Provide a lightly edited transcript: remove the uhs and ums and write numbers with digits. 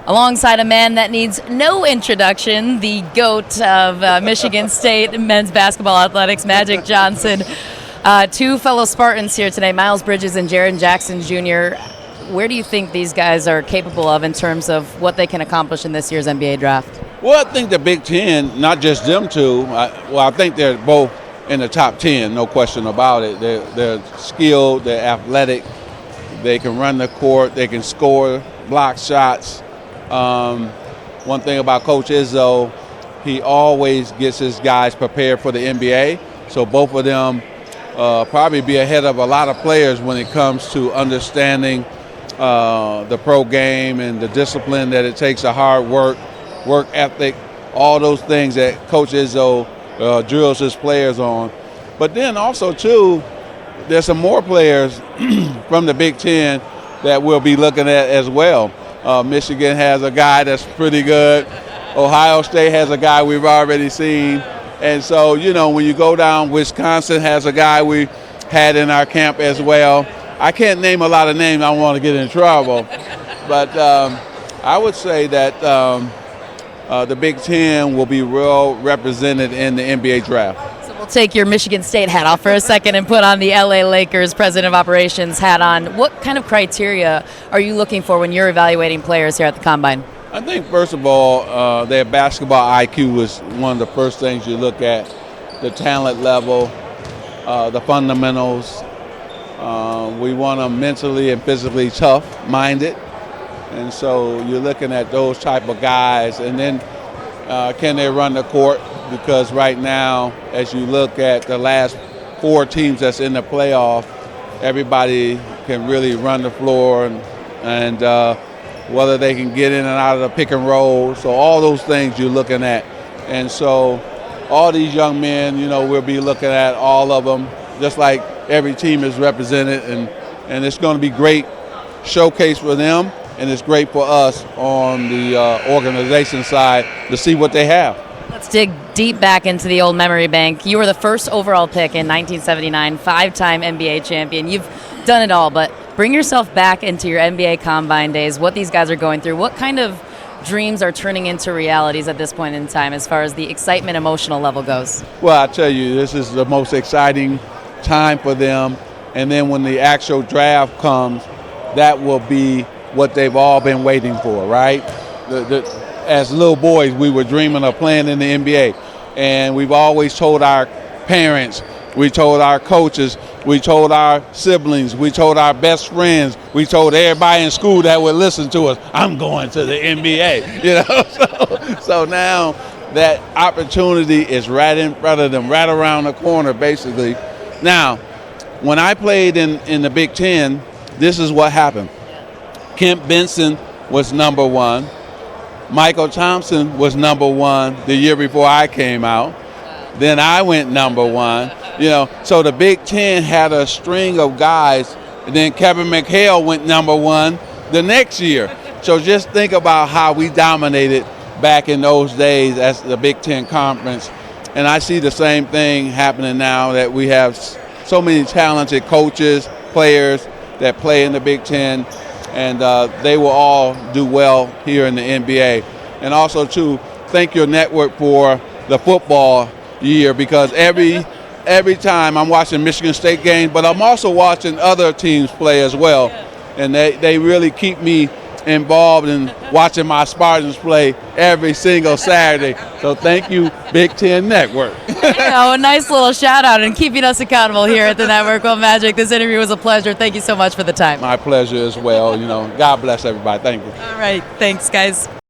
alongside a man that needs no introduction, the GOAT of Michigan State men's basketball athletics, Magic Johnson. Two fellow Spartans here today, Miles Bridges and Jaren Jackson Jr. Where do you think these guys are capable of in terms of what they can accomplish in this year's NBA draft? Well, I think the Big Ten, not just them two, I think they're both in the top 10, no question about it. They're skilled, they're athletic, they can run the court, they can score, block shots. One thing about Coach Izzo, he always gets his guys prepared for the NBA, so both of them probably be ahead of a lot of players when it comes to understanding the pro game and the discipline that it takes, the hard work ethic, all those things that Coach Izzo drills his players on. But then also, too, there's some more players from the Big Ten that we'll be looking at as well. Michigan has a guy that's pretty good. Ohio State has a guy we've already seen. And so, when you go down, Wisconsin has a guy we had in our camp as well. I can't name a lot of names. I don't want to get in trouble. But I would say that the Big Ten will be well represented in the NBA draft. So we'll take your Michigan State hat off for a second and put on the LA Lakers President of Operations hat on. What kind of criteria are you looking for when you're evaluating players here at the Combine? I think, first of all, their basketball IQ is one of the first things you look at. The talent level, the fundamentals. We want them mentally and physically tough-minded. And so you're looking at those type of guys. And then can they run the court? Because right now, as you look at the last 4 teams that's in the playoff, everybody can really run the floor and whether they can get in and out of the pick and roll. So all those things you're looking at. And so all these young men, we'll be looking at all of them, just like every team is represented. And it's going to be great showcase for them, and it's great for us on the organization side to see what they have. Let's dig deep back into the old memory bank. You were the first overall pick in 1979, 5-time NBA champion. You've done it all, but bring yourself back into your NBA Combine days, what these guys are going through. What kind of dreams are turning into realities at this point in time as far as the excitement, emotional level goes? Well, I tell you, this is the most exciting time for them. And then when the actual draft comes, that will be what they've all been waiting for, right? As little boys, we were dreaming of playing in the NBA. And we've always told our parents, we told our coaches, we told our siblings, we told our best friends, we told everybody in school that would listen to us, I'm going to the NBA. So now that opportunity is right in front of them, right around the corner, basically. Now, when I played in the Big Ten, this is what happened. Kent Benson was number 1. Michael Thompson was number 1 the year before I came out. Then I went number 1. So the Big Ten had a string of guys, and then Kevin McHale went number 1 the next year. So just think about how we dominated back in those days as the Big Ten Conference. And I see the same thing happening now, that we have so many talented coaches, players that play in the Big Ten, and they will all do well here in the NBA. And also, too, thank your network for the football year, because every time I'm watching Michigan State games, but I'm also watching other teams play as well. And they really keep me involved in watching my Spartans play every single Saturday. So thank you, Big Ten Network. A nice little shout out and keeping us accountable here at the Network. Well, Magic, this interview was a pleasure. Thank you so much for the time. My pleasure as well. God bless everybody. Thank you. All right. Thanks, guys.